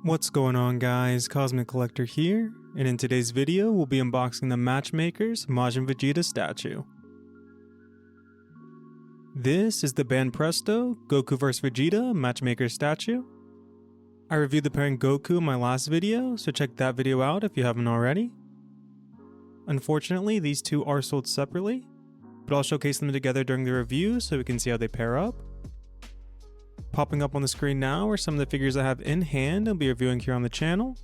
What's going on guys, Cosmic Collector here, and in today's video we'll be unboxing the Matchmaker's Majin Vegeta statue. This is the Ban Presto Goku vs Vegeta Matchmaker statue. I reviewed the pairing Goku in my last video, so check that video out if you haven't already. Unfortunately, these two are sold separately, but I'll showcase them together during the review so we can see how they pair up. Popping up on the screen now are some of the figures I have in hand I'll be reviewing here on the channel.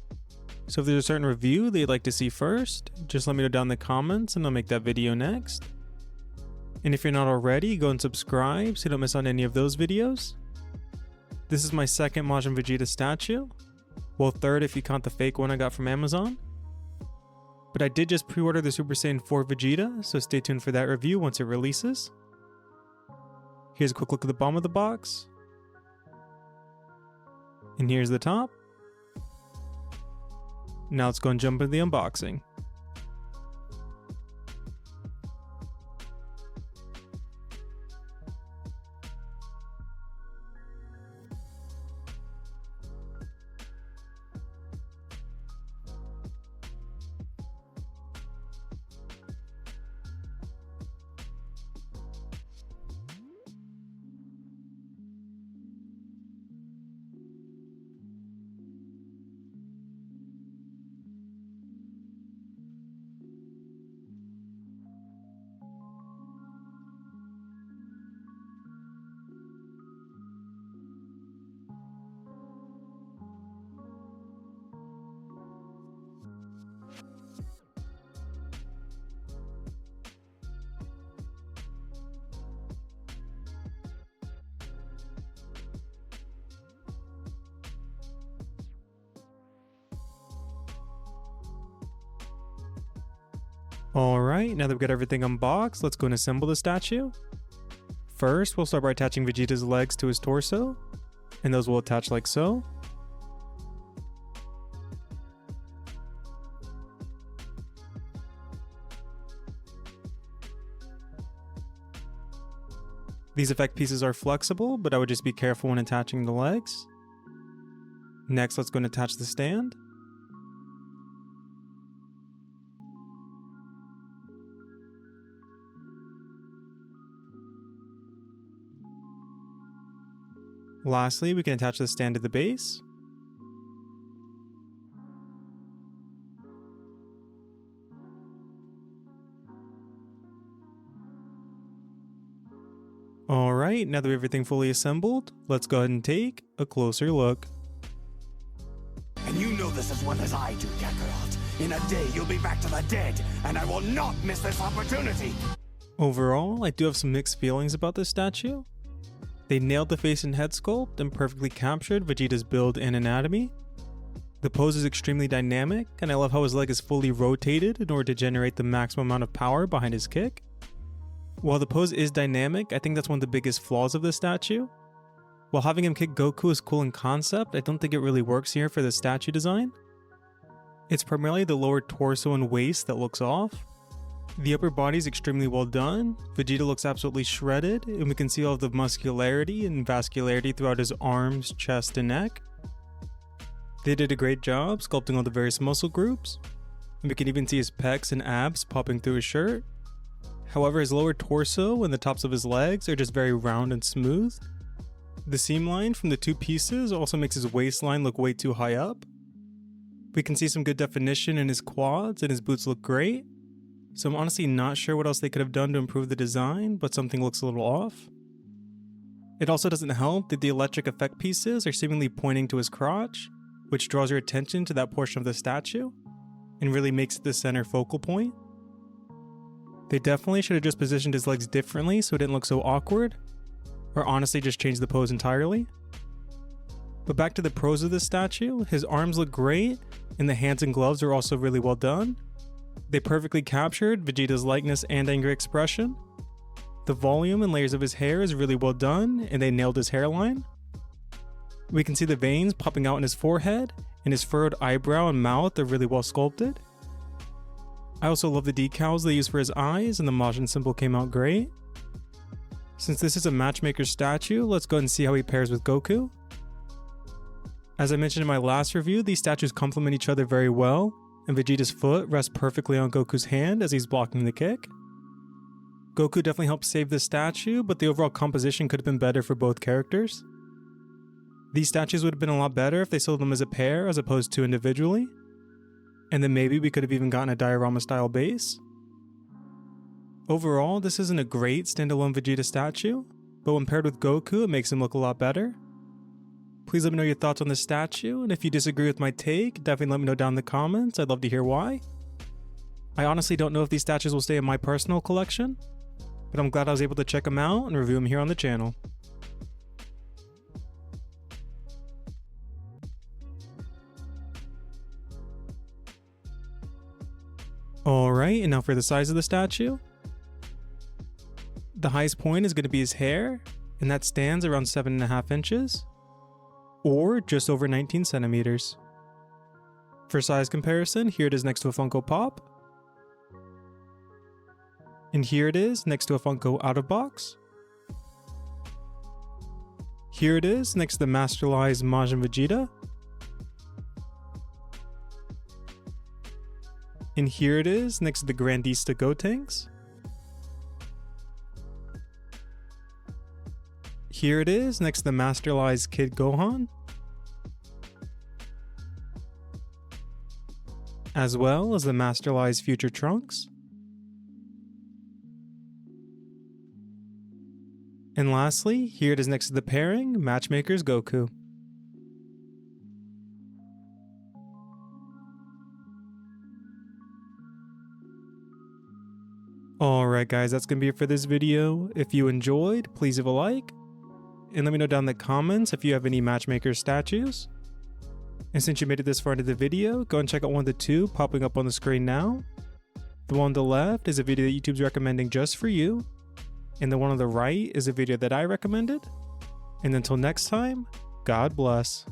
So if there's a certain review that you'd like to see first, just let me know down in the comments and I'll make that video next. And if you're not already, go and subscribe so you don't miss on any of those videos. This is my second Majin Vegeta statue. Well, third if you count the fake one I got from Amazon. But I did just pre-order the Super Saiyan 4 Vegeta, so stay tuned for that review once it releases. Here's a quick look at the bottom of the box. And here's the top. Now let's go and jump into the unboxing. Alright, now that we've got everything unboxed, let's go and assemble the statue. First, we'll start by attaching Vegeta's legs to his torso, and those will attach like so. These effect pieces are flexible, but I would just be careful when attaching the legs. Next, let's go and attach the stand. Lastly, we can attach the stand to the base. Alright, now that we have everything fully assembled, let's go ahead and take a closer look. And you know this as well as I do, Kakarot. In a day, you'll be back to the dead, and I will not miss this opportunity! Overall, I do have some mixed feelings about this statue. They nailed the face and head sculpt and perfectly captured Vegeta's build and anatomy. The pose is extremely dynamic, and I love how his leg is fully rotated in order to generate the maximum amount of power behind his kick. While the pose is dynamic, I think that's one of the biggest flaws of the statue. While having him kick Goku is cool in concept, I don't think it really works here for the statue design. It's primarily the lower torso and waist that looks off. The upper body is extremely well done. Vegeta looks absolutely shredded, and we can see all of the muscularity and vascularity throughout his arms, chest, and neck. They did a great job sculpting all the various muscle groups, and we can even see his pecs and abs popping through his shirt. However, his lower torso and the tops of his legs are just very round and smooth. The seam line from the two pieces also makes his waistline look way too high up. We can see some good definition in his quads, and his boots look great. So I'm honestly not sure what else they could have done to improve the design, but something looks a little off. It also doesn't help that the electric effect pieces are seemingly pointing to his crotch, which draws your attention to that portion of the statue, and really makes it the center focal point. They definitely should have just positioned his legs differently so it didn't look so awkward, or honestly just changed the pose entirely. But back to the pros of this statue, his arms look great, and the hands and gloves are also really well done. They perfectly captured Vegeta's likeness and angry expression. The volume and layers of his hair is really well done, and they nailed his hairline. We can see the veins popping out in his forehead, and his furrowed eyebrow and mouth are really well sculpted. I also love the decals they use for his eyes, and the Majin symbol came out great. Since this is a matchmaker statue, let's go ahead and see how he pairs with Goku. As I mentioned in my last review, these statues complement each other very well, and Vegeta's foot rests perfectly on Goku's hand as he's blocking the kick. Goku definitely helped save this statue, but the overall composition could have been better for both characters. These statues would have been a lot better if they sold them as a pair as opposed to individually. And then maybe we could have even gotten a diorama style base. Overall, this isn't a great standalone Vegeta statue, but when paired with Goku, it makes him look a lot better. Please let me know your thoughts on this statue, and if you disagree with my take, definitely let me know down in the comments. I'd love to hear why. I honestly don't know if these statues will stay in my personal collection, but I'm glad I was able to check them out and review them here on the channel. Alright, and now for the size of the statue. The highest point is going to be his hair, and that stands around 7.5 inches, or just over 19 centimeters. For size comparison, here it is next to a Funko Pop, and here it is next to a Funko out of box. Here it is next to the masterized Majin Vegeta, and here it is next to the Grandista Gotenks. Here it is next to the masterized Kid Gohan, as well as the masterized Future Trunks. And lastly, here it is next to the pairing Matchmaker's Goku. Alright guys, that's going to be it for this video. If you enjoyed, please leave a like, and let me know down in the comments if you have any Matchmaker statues. And since you made it this far into the video, go and check out one of the two popping up on the screen now. The one on the left is a video that YouTube's recommending just for you, and the one on the right is a video that I recommended. And until next time, God bless.